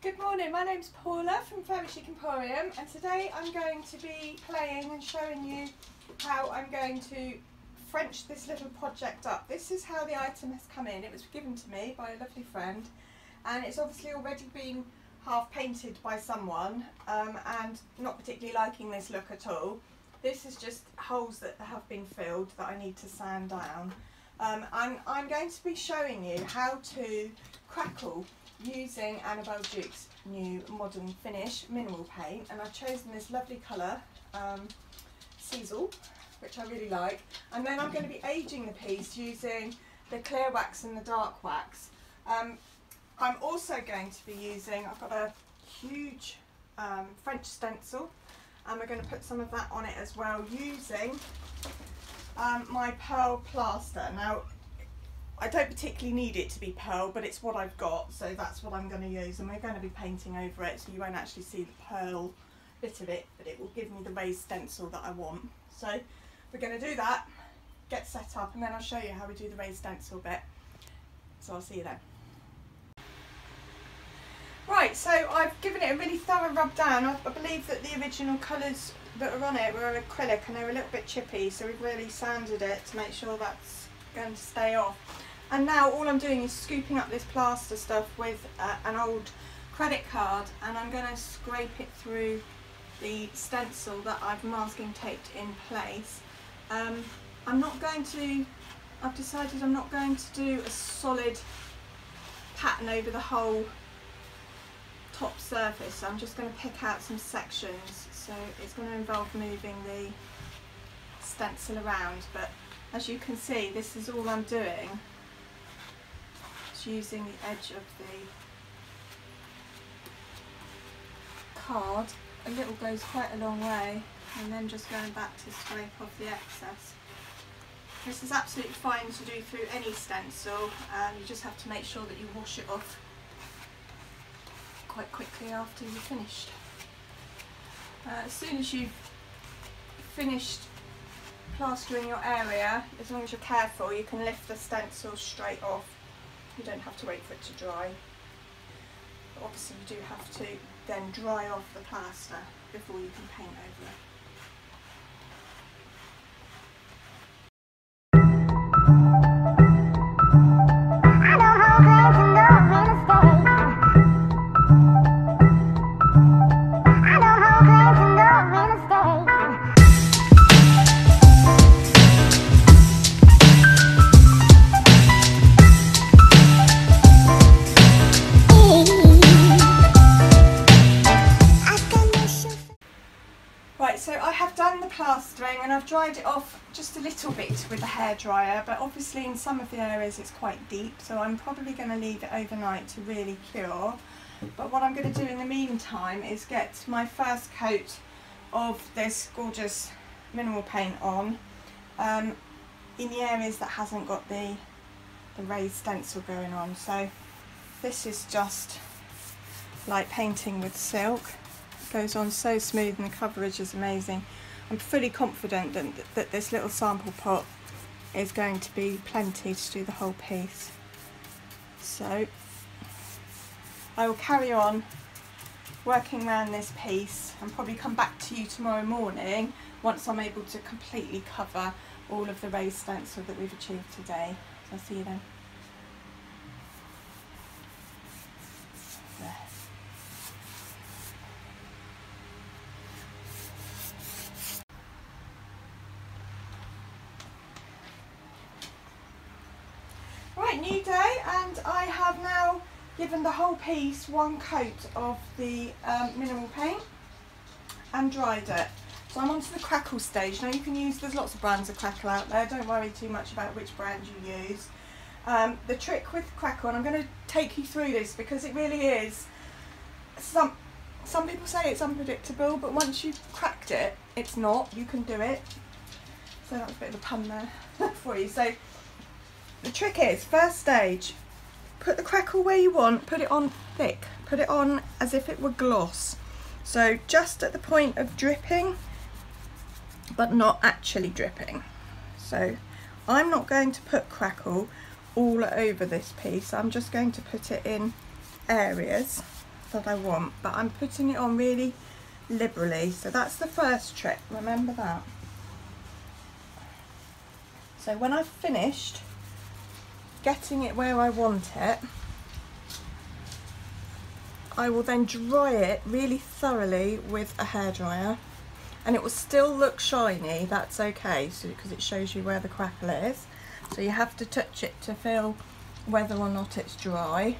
Good morning, my name's Paula from Chic Emporium, and today I'm going to be playing and showing you how I'm going to French this little project up. This is how the item has come in. It was given to me by a lovely friend, and it's obviously already been half painted by someone and not particularly liking this look at all. This is just holes that have been filled that I need to sand down. I'm going to be showing you how to crackle using Annabelle Duke's new modern finish mineral paint, and I've chosen this lovely colour, Stencil, which I really like, and then I'm going to be aging the piece using the clear wax and the dark wax. I'm also going to be using, I've got a huge French stencil, and we're going to put some of that on it as well using my pearl plaster. Now, I don't particularly need it to be pearl, but it's what I've got, so that's what I'm going to use, and we're going to be painting over it, so you won't actually see the pearl bit of it, but it will give me the raised stencil that I want. So we're going to do that, get set up, and then I'll show you how we do the raised stencil bit. So I'll see you then. Right, so I've given it a really thorough rub down. I believe that the original colours that are on it were acrylic and they're a little bit chippy, so we've really sanded it to make sure that's going to stay off. And now all I'm doing is scooping up this plaster stuff with an old credit card, and I'm going to scrape it through the stencil that I've masking taped in place. I've decided I'm not going to do a solid pattern over the whole top surface. I'm just going to pick out some sections, so it's going to involve moving the stencil around, but as you can see, this is all I'm doing. It's using the edge of the card. A little goes quite a long way, and then just going back to scrape off the excess. This is absolutely fine to do through any stencil, you just have to make sure that you wash it off quite quickly after you've finished. As soon as you've finished plastering your area, as long as you're careful, you can lift the stencil straight off. You don't have to wait for it to dry. But obviously you do have to then dry off the plaster before you can paint over it. So I have done the plastering and I've dried it off just a little bit with the hairdryer, but obviously in some of the areas it's quite deep, so I'm probably going to leave it overnight to really cure. But what I'm going to do in the meantime is get my first coat of this gorgeous mineral paint on in the areas that hasn't got the raised stencil going on. So this is just like painting with silk. Goes on so smooth and the coverage is amazing. I'm fully confident that this little sample pot is going to be plenty to do the whole piece. So I will carry on working around this piece and probably come back to you tomorrow morning once I'm able to completely cover all of the raised stencil that we've achieved today. So I'll see you then. There. Right, new day, and I have now given the whole piece one coat of the mineral paint and dried it. So I'm onto the crackle stage. Now you can use, there's lots of brands of crackle out there, don't worry too much about which brand you use. The trick with crackle, and I'm going to take you through this because it really is, some people say it's unpredictable, but once you've cracked it, it's not, you can do it. So that was a bit of a pun there for you. So the trick is, first stage, put the crackle where you want, put it on thick, put it on as if it were gloss. So just at the point of dripping, but not actually dripping. So I'm not going to put crackle all over this piece. I'm just going to put it in areas that I want, but I'm putting it on really liberally. So that's the first trick, remember that. So when I've finished getting it where I want it, I will then dry it really thoroughly with a hairdryer, and it will still look shiny. That's okay, so because it shows you where the crackle is. So you have to touch it to feel whether or not it's dry,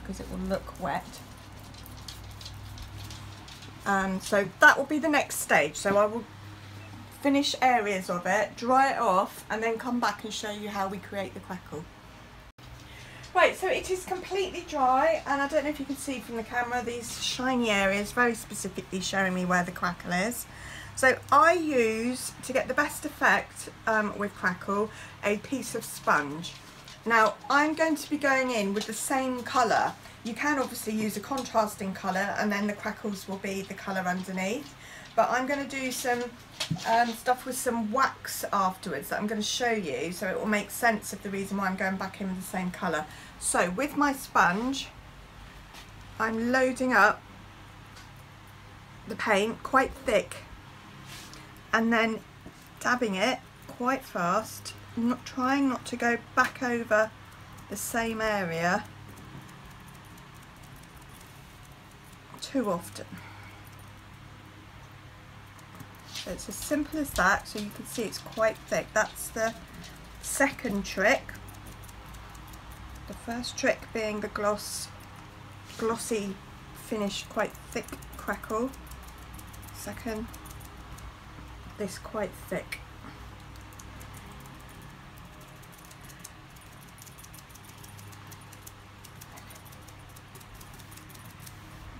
because it will look wet. So that will be the next stage. So I will finish areas of it, dry it off, and then come back and show you how we create the crackle. Right, so it is completely dry, and I don't know if you can see from the camera these shiny areas very specifically showing me where the crackle is. So I use, to get the best effect with crackle, a piece of sponge. Now I'm going to be going in with the same colour. You can obviously use a contrasting colour and then the crackles will be the colour underneath. But I'm going to do some stuff with some wax afterwards that I'm going to show you, so it will make sense of the reason why I'm going back in with the same colour. So with my sponge, I'm loading up the paint quite thick and then dabbing it quite fast, trying not to go back over the same area too often. So it's as simple as that, so you can see it's quite thick. That's the second trick. The first trick being the glossy finished quite thick crackle. Second, this quite thick.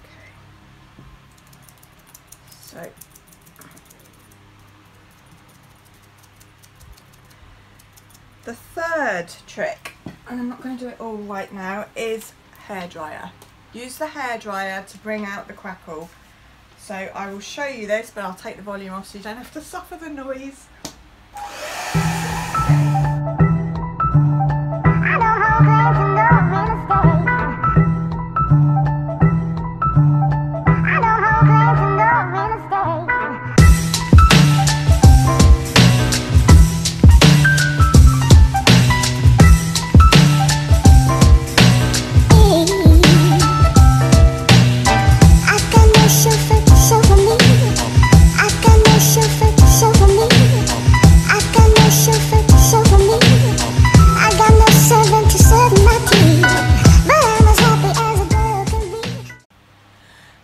Okay. So the third trick, and I'm not going to do it all right now, is hairdryer. Use the hairdryer to bring out the crackle. So I will show you this, but I'll take the volume off so you don't have to suffer the noise.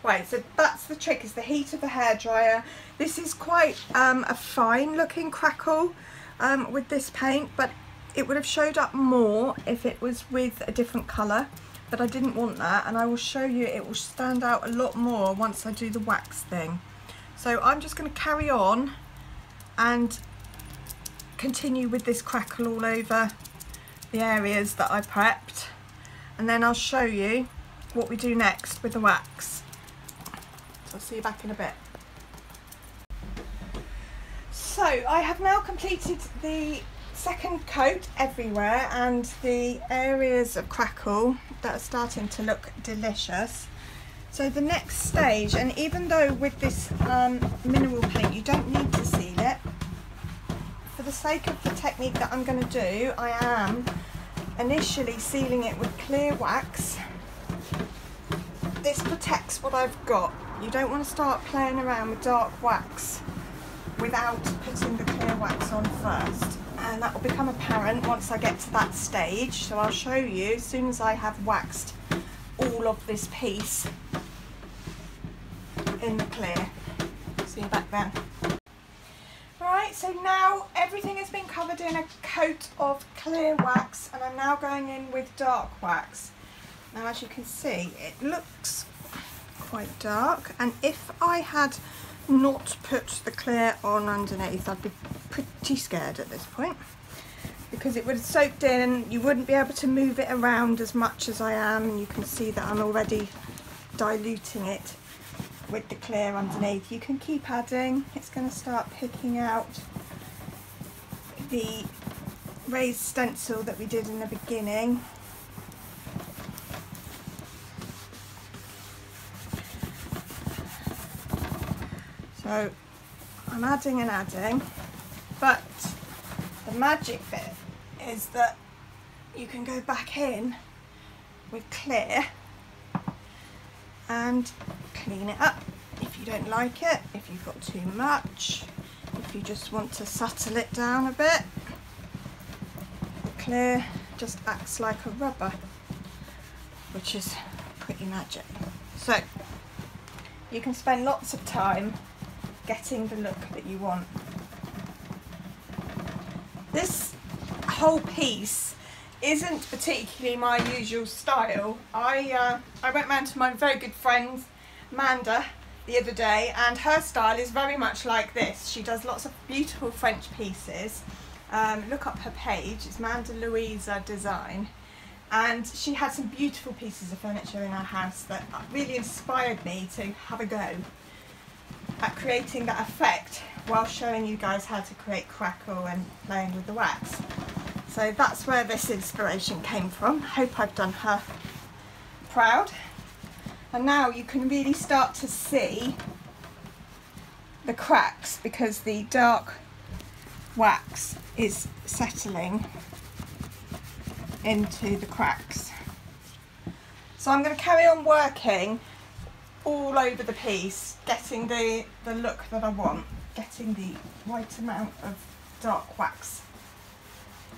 Right, so that's the trick, is the heat of the hairdryer. This is quite a fine looking crackle with this paint, but it would have showed up more if it was with a different colour, but I didn't want that, and I will show you it will stand out a lot more once I do the wax thing. So I'm just going to carry on and continue with this crackle all over the areas that I prepped, and then I'll show you what we do next with the wax. I'll see you back in a bit. So I have now completed the second coat everywhere, and the areas of crackle that are starting to look delicious. So the next stage, and even though with this mineral paint you don't need to seal it, for the sake of the technique that I'm going to do, I am initially sealing it with clear wax. This protects what I've got. You don't want to start playing around with dark wax without putting the clear wax on first, and that will become apparent once I get to that stage. So I'll show you as soon as I have waxed all of this piece in the clear. See you back then. Alright, so now everything has been covered in a coat of clear wax, and I'm now going in with dark wax. Now as you can see, it looks quite dark, and if I had not put the clear on underneath, I'd be pretty scared at this point, because it would have soaked in, you wouldn't be able to move it around as much as I am, and you can see that I'm already diluting it with the clear underneath. You can keep adding, it's going to start picking out the raised stencil that we did in the beginning. So I'm adding and adding, but the magic bit is that you can go back in with clear and clean it up if you don't like it, if you've got too much, if you just want to settle it down a bit. The clear just acts like a rubber, which is pretty magic. So you can spend lots of time getting the look that you want. This whole piece isn't particularly my usual style. I went round to my very good friend Manda the other day, and her style is very much like this. She does lots of beautiful French pieces. Look up her page, it's Manda Louisa Design, and she had some beautiful pieces of furniture in her house that really inspired me to have a go at creating that effect while showing you guys how to create crackle and playing with the wax. So that's where this inspiration came from. Hope I've done her proud. And now you can really start to see the cracks because the dark wax is settling into the cracks. So I'm going to carry on working all over the piece, getting the look that I want, getting the right amount of dark wax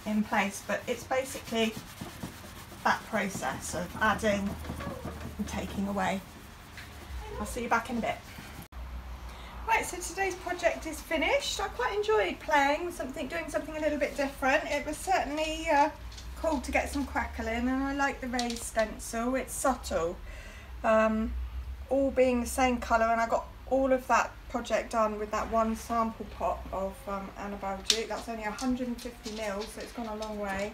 in place, but it's basically that process of adding and taking away. I'll see you back in a bit. Right, so today's project is finished. I quite enjoyed playing with something, doing something a little bit different. It was certainly cool to get some crackle in, and I like the raised stencil. It's subtle, all being the same colour, and I got all of that project done with that one sample pot of Annabelle Duke. That's only 150 mils, so it's gone a long way.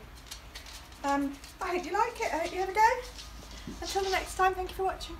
I hope you like it. I hope you have a go. Until the next time, thank you for watching.